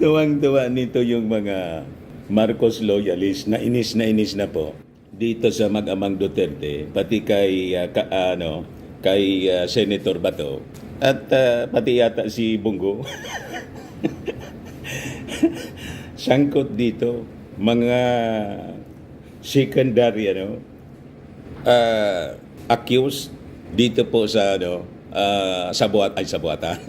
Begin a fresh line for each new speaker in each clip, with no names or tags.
Tuwang-tuwa nito yung mga Marcos loyalist na inis na po dito sa mag-amang Duterte, pati kay Senator Bato at pati yata si Bungo. Sangkot dito mga secondary accused dito po sa sa buwata.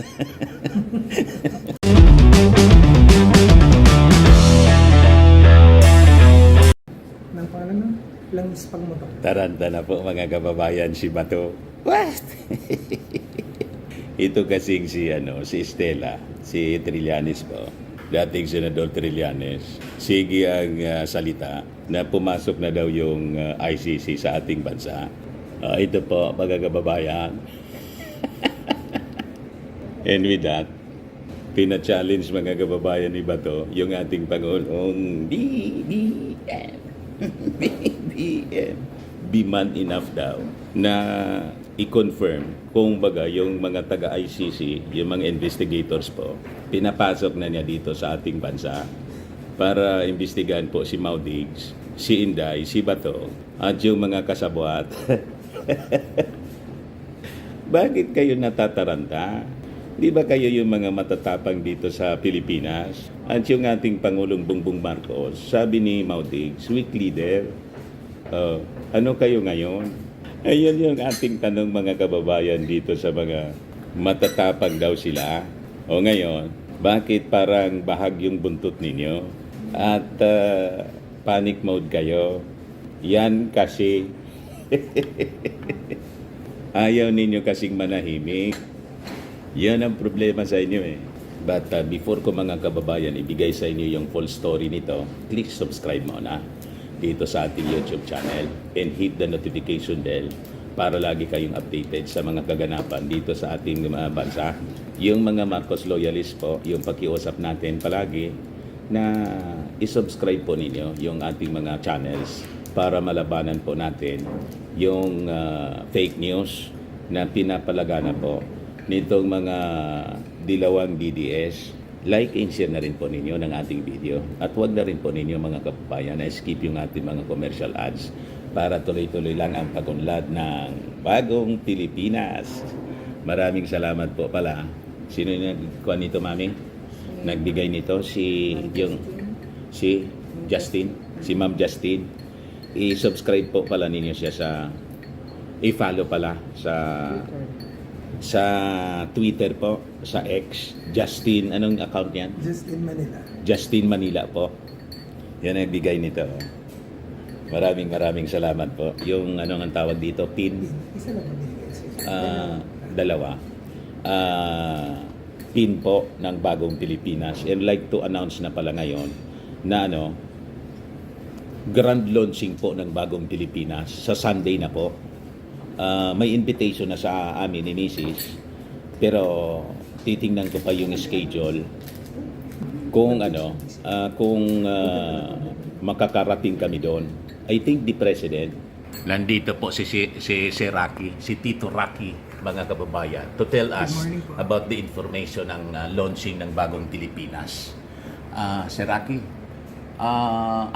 Nang paano na? Langis pang motor.
Taranta na po mga kababayan si Bato. What? Ito kasing si Estela, si Trillanes po. Dating Senador Trillanes. Sige ang salita na pumasok na daw yung ICC sa ating bansa. Ito po mga kababayan. And with that, pina-challenge mga kababayan ni Bato yung ating Pangulong BBM. BBM. Be man enough daw na i-confirm kung baga yung mga taga-ICC, yung mga investigators po, pinapasok na niya dito sa ating bansa para imbestigahan po si Maudigs, si Inday, si Bato, at yung mga kasabwat. Bakit kayo natataranta? Di ba kayo yung mga matatapang dito sa Pilipinas? At yung ating Pangulong Bongbong Marcos, sabi ni Maudigs, weak leader, ano kayo ngayon? Ayun yung ating tanong mga kababayan dito sa mga matatapang daw sila. O ngayon, bakit parang bahag yung buntot ninyo? At panic mode kayo? Yan kasi ayaw ninyo kasing manahimik. Yan ang problema sa inyo eh. But before ko mga kababayan ibigay sa inyo yung full story nito, click subscribe muna dito sa ating YouTube channel and hit the notification bell para lagi kayong updated sa mga kaganapan dito sa ating bansa. Yung mga Marcos loyalist po, yung pakiusap natin palagi na isubscribe po ninyo yung ating mga channels para malabanan po natin yung fake news na pinapalagana po nitong mga dilawang DDS. Like and share na rin po ninyo ng ating video. At huwag na rin po ninyo mga kababayan na skip yung ating mga commercial ads para tuloy-tuloy lang ang pagunlad ng bagong Pilipinas. Maraming salamat po pala. Sino nagkuha nito, Mami? Nagbigay nito si Justin, si Ma'am Justin. I-subscribe po pala ninyo siya i-follow pala sa Twitter po, sa X, Justin, anong account niyan?
Justin Manila.
Justin Manila po. Yan ang bigay nito. Maraming salamat po. Yung anong ang tawag dito? Pin?
Isa lang ang
Dalawa. Pin po ng Bagong Pilipinas. And like to announce na pala ngayon na grand launching po ng Bagong Pilipinas sa Sunday na po. May invitation na sa amin ni Mrs. Pero titingnan ko pa yung schedule kung makakarating kami doon. I think the President nandito po si Rocky, si Tito Rocky, mga kababayan, to tell us about the information ng launching ng Bagong Pilipinas. Sir Rocky,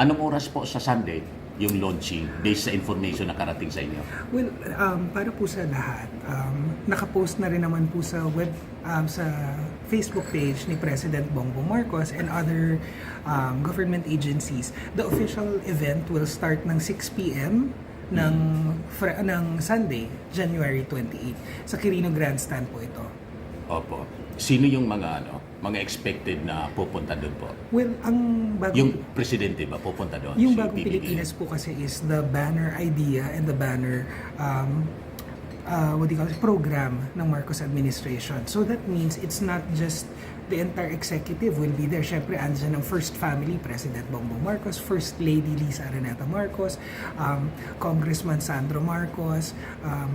anong oras po sa Sunday yung launching based sa information na karating sa inyo?
Well, para po sa lahat, nakapost na rin naman po sa sa Facebook page ni President Bongbong Marcos and other government agencies. The official event will start ng 6 p.m. ng Sunday, January 28. Sa Quirino Grandstand po ito.
Opo. Sino yung mga expected na pupunta doon po?
Well,
yung presidente ba pupunta doon?
Yung Bagong Pilipinas po kasi is the banner idea and the banner program ng Marcos administration. So that means it's not just the entire executive will be there. Siyempre, andyan ang First Family, President Bongbong Marcos, First Lady Lisa Araneta Marcos, Congressman Sandro Marcos,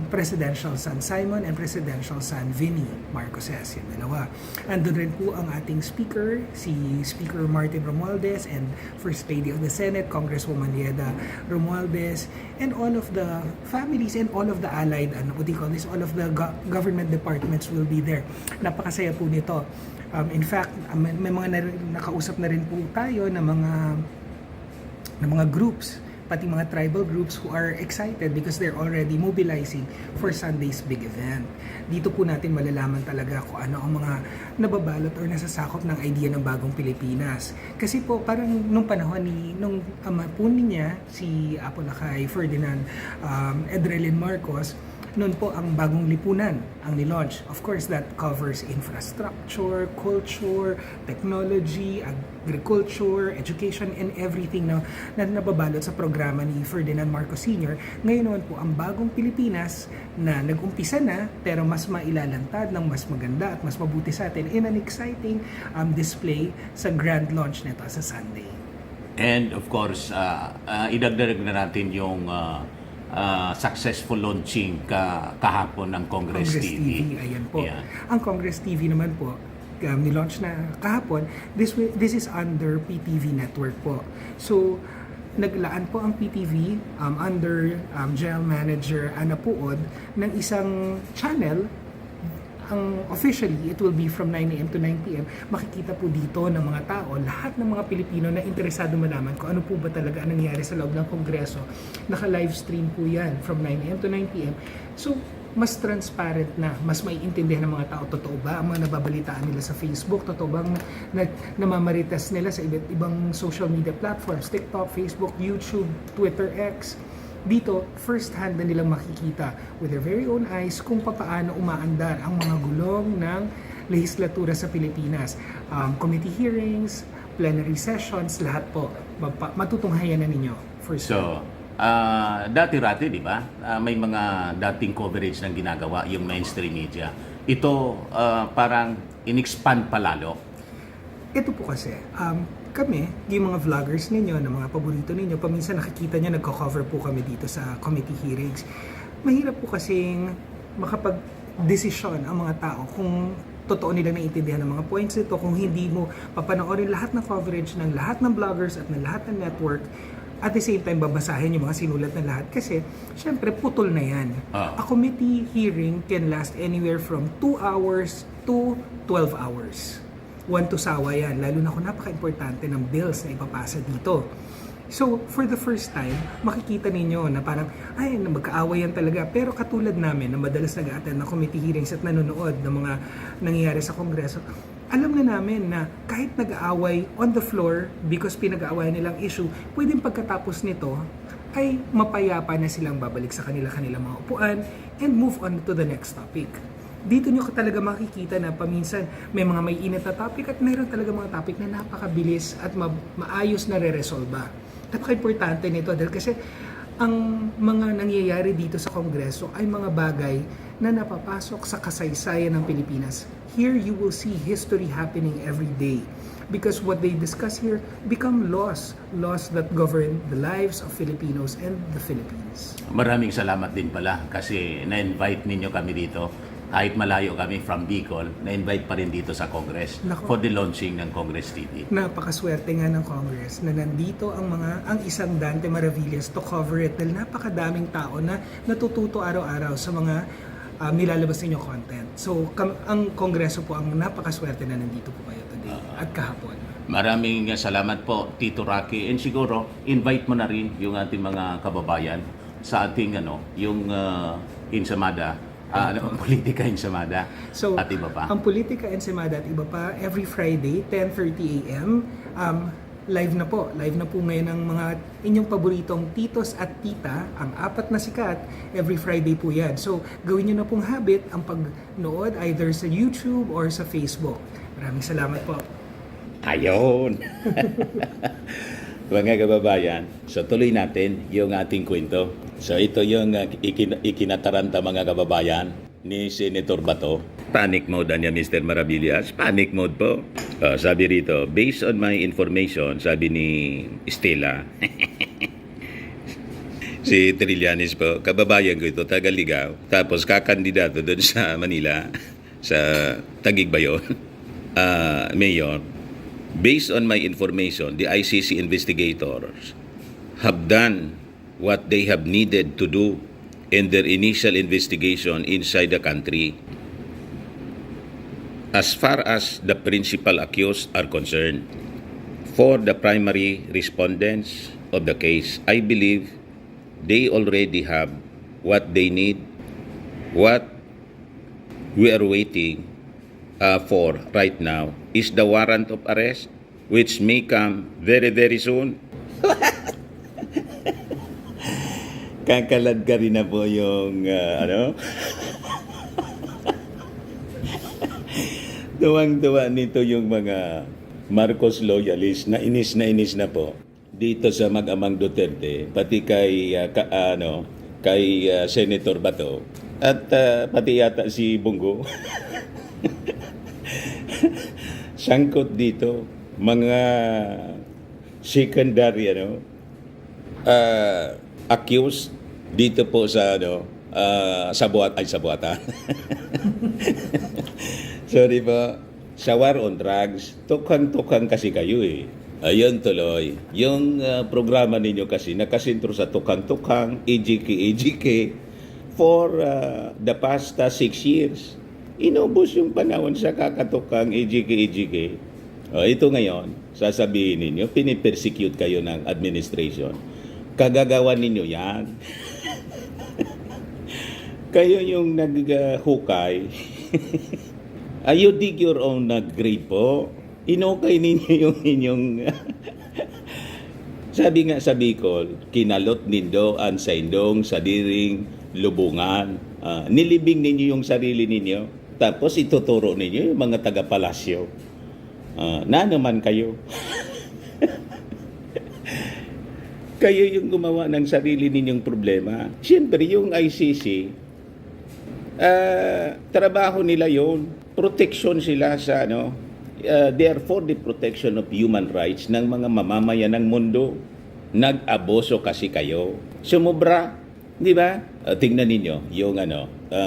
Presidential son Simon, and Presidential son Vinny Marcoses, yung dalawa. Andun rin po ang ating speaker, si Speaker Martin Romualdez, and First Lady of the Senate, Congresswoman Yeda Romualdez, and all of the families and all of the allied, all of the government departments will be there. Napakasaya po nito. In fact, may mga nakausap na rin po tayo na mga groups, pati mga tribal groups who are excited because they're already mobilizing for Sunday's big event. Dito po natin malalaman talaga kung ano ang mga nababalot or nasasakop ng idea ng bagong Pilipinas. Kasi po parang nung panahon nung ama po niya, si Apo Lakay Ferdinand Edrelin Marcos, noon po ang bagong lipunan ang nilaunch. Of course, that covers infrastructure, culture, technology, agriculture, education, and everything na nababalot sa programa ni Ferdinand Marcos Sr. Ngayon naman po ang bagong Pilipinas na nag-umpisa na pero mas mailalantad ng mas maganda at mas mabuti sa atin in an exciting display sa grand launch nito sa Sunday.
And of course, idagdag na natin yung successful launching kahapon ng Congress TV.
Ayan po.
Yeah.
Ang Congress TV naman po, nilaunch na kahapon, this is under PTV Network po. So, naglaan po ang PTV under General Manager Ana Puod ng isang channel. Ang officially, it will be from 9 a.m. to 9 p.m. Makikita po dito ng mga tao, lahat ng mga Pilipino na interesado malaman kung ano po ba talaga ang nangyari sa loob ng Kongreso. Naka-live stream po yan from 9 a.m. to 9 p.m. So, mas transparent na, mas maiintindihan ng mga tao, totoo ba ang mga nababalitaan nila sa Facebook, totoo ba ang namamaritas nila sa iba't ibang social media platforms, TikTok, Facebook, YouTube, Twitter, X. Dito, first hand na nilang makikita with their very own eyes kung paano umaandar ang mga gulong ng lehislatura sa Pilipinas. Committee hearings, plenary sessions, lahat po matutunghayan na ninyo. For sure.
So, dati-rati, di ba? May mga dating coverage ng ginagawa yung mainstream media. Ito parang in-expand palalo.
Ito po kasi, kami, yung mga vloggers ninyo, na mga paborito ninyo, paminsan nakikita nyo, nagko-cover po kami dito sa committee hearings. Mahirap po kasing makapag-desisyon ang mga tao kung totoo nilang naiintindihan ng mga points nito, kung hindi mo papanoorin lahat ng coverage ng lahat ng vloggers at ng lahat ng network, at the same time babasahin yung mga sinulat na lahat kasi syempre putol na yan. A committee hearing can last anywhere from 2 hours to 12 hours. One to sawa yan, lalo na kung napaka-importante ng bills na ipapasa dito. So, for the first time, makikita ninyo na parang, ay, magkaaway yan talaga. Pero katulad namin, na madalas nag-attend ng committee hearings at nanonood ng mga nangyayari sa Kongreso, alam na namin na kahit nag-aaway on the floor because pinag-aawayan nilang issue, pwedeng pagkatapos nito, ay mapayapa na silang babalik sa kanilang mga upuan and move on to the next topic. Dito nyo talaga makikita na paminsan may mga may init na topic at mayroon talaga mga topic na napakabilis at maayos na re-resolba. Napaka-importante nito dahil kasi ang mga nangyayari dito sa Kongreso ay mga bagay na napapasok sa kasaysayan ng Pilipinas. Here you will see history happening every day because what they discuss here become laws that govern the lives of Filipinos and the Philippines.
Maraming salamat din pala kasi na-invite ninyo kami dito. Kahit malayo kami from Bicol, na-invite pa rin dito sa Congress for the launching ng Congress TV.
Napakaswerte nga ng Congress na nandito ang isang Dante Maravillas to cover it dahil napakadaming tao na natututo araw-araw sa mga nilalabas ninyo content. So, ang Kongreso po ang napakaswerte na nandito po kayo today at kahapon.
Maraming salamat po, Tito Rocky. And siguro, invite mo na rin yung ating mga kababayan sa ating yung Ensamada. Politika Ensamada
So,
at iba pa.
Ang Politika Ensamada at iba pa, every Friday, 10:30 a.m., live na po ngayon ang mga inyong paboritong titos at tita, ang 4 na sikat, every Friday po yan. So, gawin nyo na pong habit ang pagnood either sa YouTube or sa Facebook. Maraming salamat po.
Ayon! Mga kababayan, so tuloy natin yung ating kwento. So ito yung ikinataranta mga kababayan ni Senator Bato. Panic mode niya, Mr. Maravillas. Panic mode po. Sabi rito, based on my information, sabi ni Estela, si Trillanes po, kababayan ko ito, Tagaligaw. Tapos kakandidato doon sa Manila, sa Taguig ba yun? Mayor. Based on my information, the ICC investigators have done what they have needed to do in their initial investigation inside the country. as far as the principal accused are concerned, for the primary respondents of the case, I believe they already have what they need. What we are waiting for right now is the warrant of arrest, which may come very, very soon. Kakalad ka rin na po yung Tuwang-tuwa nito yung mga Marcos loyalists na inis na po dito sa mag-amang Duterte, pati kay Senator Bato at pati yata si Bongo. Sangkot dito mga secondary accused dito po sa Sabuatan. Sorry po. Sa war on drugs, tukang-tukang kasi kayo eh. Ayun tuloy. Yung programa ninyo kasi nakasentro sa tukang-tukang, EJK for the past 6 years. Inubos yung panahon sa kakatukang EJK. Ito ngayon, sasabihin ninyo, pinipersecute kayo ng administration. Kagagawa ninyo yan. Kayo yung naghukay. You dig your own grave po. Inukay ninyo yung inyong... Sabi nga sa Bicol, kinalot nindo ang saindong sa diring lubungan. Nilibing ninyo yung sarili ninyo. Tapos ituturo ninyo yung mga taga-palasyo. Na naman kayo. Kayo yung gumawa ng sarili ninyong problema. Siyempre, yung ICC, trabaho nila yon. Protection sila sa they are for the protection of human rights ng mga mamamayan ng mundo. Nag-abuso kasi kayo. Sumubra, di ba? Tingnan ninyo yung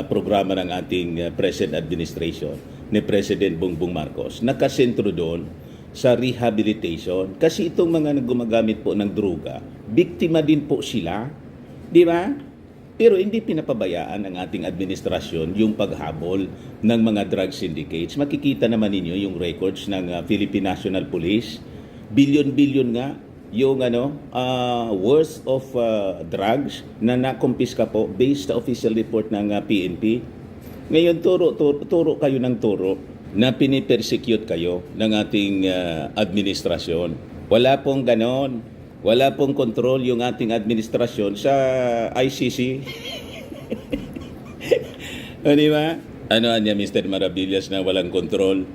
programa ng ating present administration ni President Bongbong Marcos. Nakasentro doon sa rehabilitation. Kasi itong mga gumagamit po ng droga, biktima din po sila. Di ba? Pero hindi pinapabayaan ng ating administrasyon yung paghabol ng mga drug syndicates. Makikita naman ninyo yung records ng Philippine National Police. Bilyon-bilyon nga yung worth of drugs na nakumpiska po based sa official report ng PNP. Ngayon, turo kayo ng turo na pinipersecute kayo ng ating administrasyon. Wala pong ganon. Wala pong control yung ating administrasyon sa ICC. Di ba? Ano niya, Mr. Maravillas, na walang control?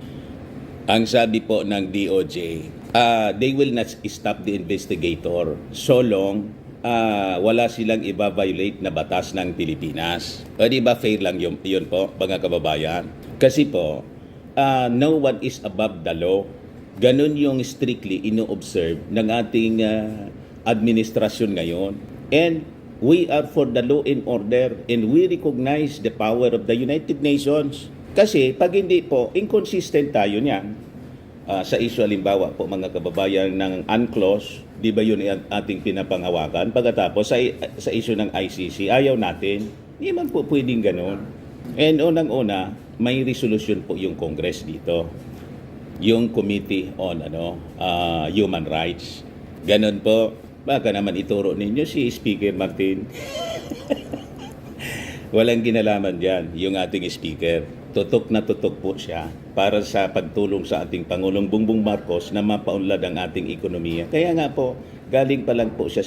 Ang sabi po ng DOJ, they will not stop the investigator so long wala silang i-violate na batas ng Pilipinas. Di ba fair lang yun po, mga kababayan? Kasi po, no one is above the law. Ganon yung strictly ino-observe ng ating administrasyon ngayon. And we are for the law and order and we recognize the power of the United Nations. Kasi pag hindi po, inconsistent tayo niyan. Sa issue halimbawa po mga kababayan ng UNCLOS, di ba yun ating pinapangawakan? Pagkatapos sa issue ng ICC, ayaw natin. Hindi man po pwedeng ganon. And unang-una, may resolution po yung Congress dito. Yung Committee on Human Rights. Ganon po. Baka naman ituro ninyo si Speaker Martin. Walang kinalaman dyan, yung ating speaker. Tutok na tutok po siya para sa pagtulong sa ating Pangulong Bongbong Marcos na mapaunlad ang ating ekonomiya. Kaya nga po, galing pa lang po siya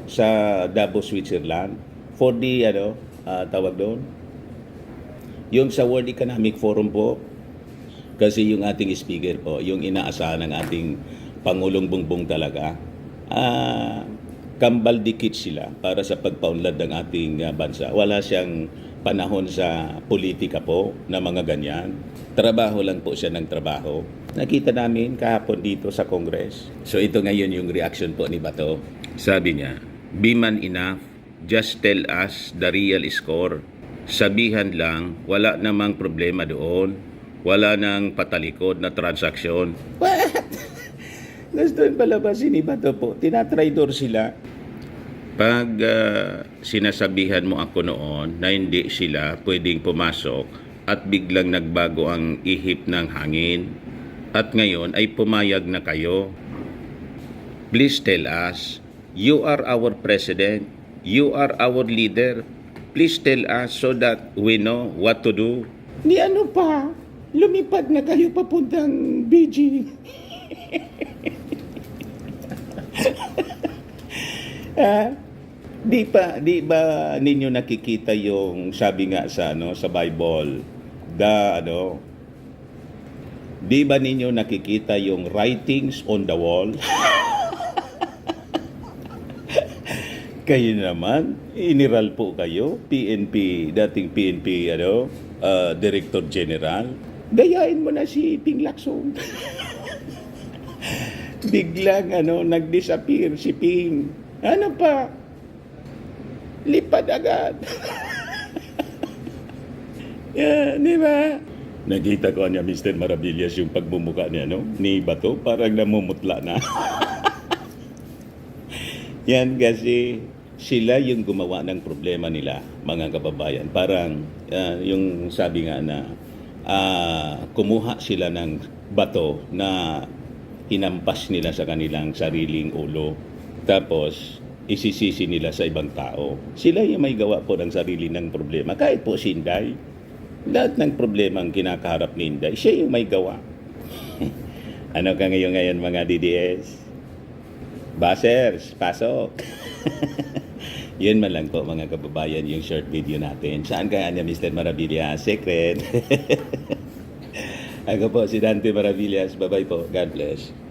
sa Davao, Switzerland for the, tawag doon, yung sa World Economic Forum po. Kasi yung ating speaker po, yung inaasahan ng ating Pangulong Bongbong talaga, kambal dikit sila para sa pagpaunlad ng ating bansa. Wala siyang panahon sa politika po na mga ganyan. Trabaho lang po siya ng trabaho. Nakita namin kahapon dito sa Congress. So ito ngayon yung reaction po ni Bato. Sabi niya, be man enough, just tell us the real score. Sabihan lang, wala namang problema doon. Wala nang patalikod na transaksyon. What? Gusto palabasin ni Bato po. Tinatraidor sila. Pag sinasabihan mo ako noon na hindi sila pwedeng pumasok at biglang nagbago ang ihip ng hangin at ngayon ay pumayag na kayo. Please tell us, you are our president, you are our leader. Please tell us so that we know what to do. Ni ano pa, lumipad na kayo papuntang Beijing. Di ba ninyo nakikita yung sabi nga sa sa Bible, di ba ninyo nakikita yung writings on the wall? Kayo naman, iniral po kayo, PNP, dating PNP, Director General. Gayain mo na si Ping Lacson. Biglang, nag-disappear si Ping. Ano pa? Lipad agad. Di ba? Nakita ko niya, Mr. Maravillas, yung pagmumuka niya, ni Bato, parang namumutla na. Yan kasi sila yung gumawa ng problema nila, mga kababayan. Parang yung sabi nga na kumuha sila ng bato na hinampas nila sa kanilang sariling ulo. Tapos isisisi nila sa ibang tao. Sila yung may gawa po ng sarili ng problema. Kahit po si Inday, lahat ng problema ang kinakaharap ni Inday, siya yung may gawa. Ano ka ngayon mga DDS? Basers, pasok. Yun man lang po mga kababayan yung short video natin. Saan kaya niya Mr. Maravillas? Secret. Ako po si Dante Maravillas. Bye-bye po. God bless.